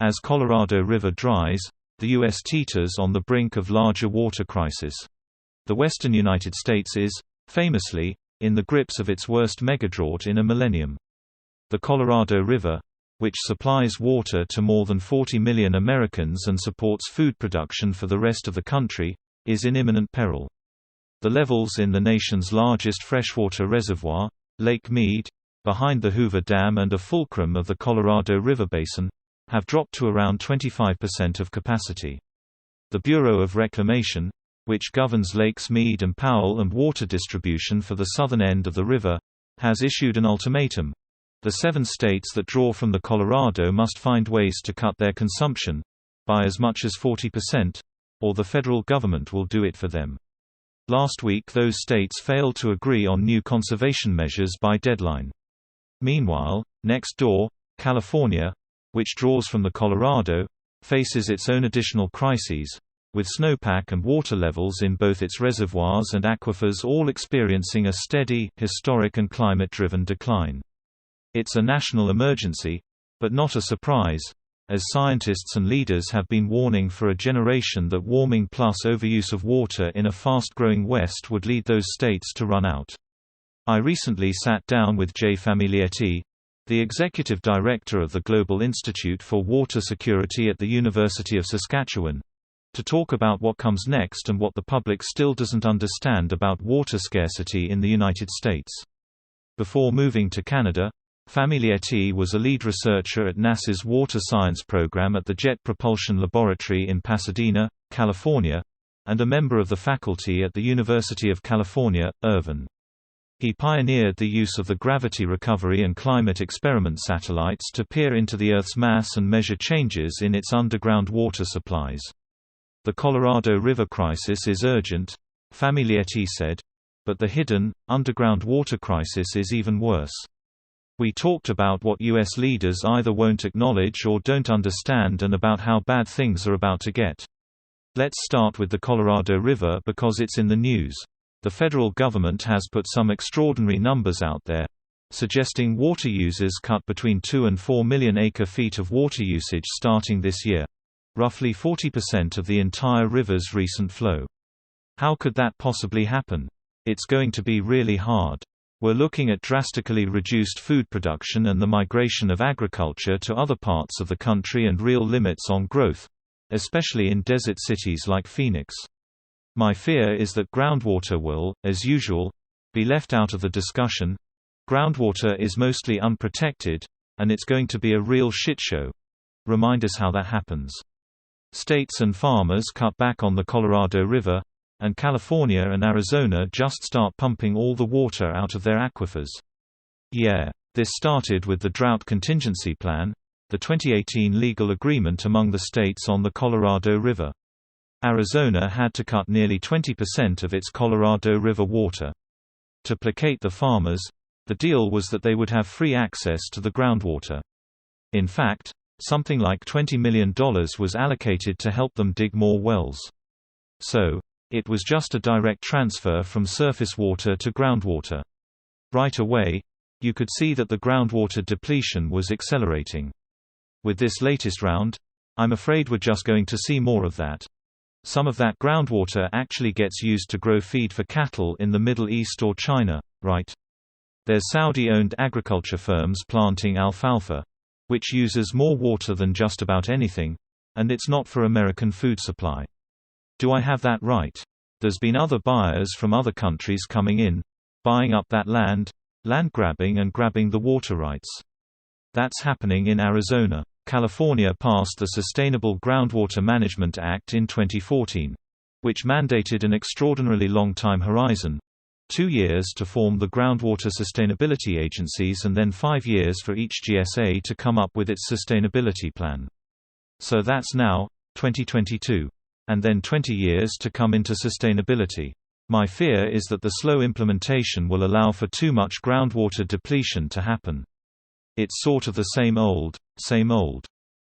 As Colorado River dries, the U.S. teeters on the brink of larger water crisis. The western United States is, famously, in the grips of its worst megadrought in a millennium. The Colorado River, which supplies water to more than 40 million Americans and supports food production for the rest of the country, is in imminent peril. The levels in the nation's largest freshwater reservoir, Lake Mead, behind the Hoover Dam and a fulcrum of the Colorado River basin, have dropped to around 25% of capacity. The Bureau of Reclamation, which governs Lakes Mead and Powell and water distribution for the southern end of the river, has issued an ultimatum. The 7 states that draw from the Colorado must find ways to cut their consumption by as much as 40%, or the federal government will do it for them. Last week those states failed to agree on new conservation measures by deadline. Meanwhile, next door, California, which draws from the Colorado, faces its own additional crises, with snowpack and water levels in both its reservoirs and aquifers all experiencing a steady, historic and climate-driven decline. It's a national emergency, but not a surprise, as scientists and leaders have been warning for a generation that warming plus overuse of water in a fast-growing West would lead those states to run out. I recently sat down with Jay Famiglietti, the executive director of the Global Institute for Water Security at the University of Saskatchewan, to talk about what comes next and what the public still doesn't understand about water scarcity in the United States. Before moving to Canada, Famiglietti was a lead researcher at NASA's water science program at the Jet Propulsion Laboratory in Pasadena, California, and a member of the faculty at the University of California, Irvine. He pioneered the use of the gravity recovery and climate experiment satellites to peer into the Earth's mass and measure changes in its underground water supplies. The Colorado River crisis is urgent, Famiglietti said, but the hidden, underground water crisis is even worse. We talked about what U.S. leaders either won't acknowledge or don't understand and about how bad things are about to get. Let's start with the Colorado River because it's in the news. The federal government has put some extraordinary numbers out there, suggesting water users cut between 2 and 4 million acre-feet of water usage starting this year, roughly 40% of the entire river's recent flow. How could that possibly happen? It's going to be really hard. We're looking at drastically reduced food production and the migration of agriculture to other parts of the country and real limits on growth, especially in desert cities like Phoenix. My fear is that groundwater will, as usual, be left out of the discussion. Groundwater is mostly unprotected, and it's going to be a real shitshow. Remind us how that happens. States and farmers cut back on the Colorado River, and California and Arizona just start pumping all the water out of their aquifers. Yeah. This started with the Drought Contingency Plan, the 2018 legal agreement among the states on the Colorado River. Arizona had to cut nearly 20% of its Colorado River water. To placate the farmers, the deal was that they would have free access to the groundwater. In fact, something like $20 million was allocated to help them dig more wells. So, it was just a direct transfer from surface water to groundwater. Right away, you could see that the groundwater depletion was accelerating. With this latest round, I'm afraid we're just going to see more of that. Some of that groundwater actually gets used to grow feed for cattle in the Middle East or China, right? There's Saudi-owned agriculture firms planting alfalfa, which uses more water than just about anything, and it's not for American food supply. Do I have that right? There's been other buyers from other countries coming in, buying up that land grabbing and grabbing the water rights. That's happening in Arizona. California passed the Sustainable Groundwater Management Act in 2014, which mandated an extraordinarily long time horizon, 2 years to form the groundwater sustainability agencies and then 5 years for each GSA to come up with its sustainability plan. So that's now, 2022. And then 20 years to come into sustainability. My fear is that the slow implementation will allow for too much groundwater depletion to happen. It's sort of the same old,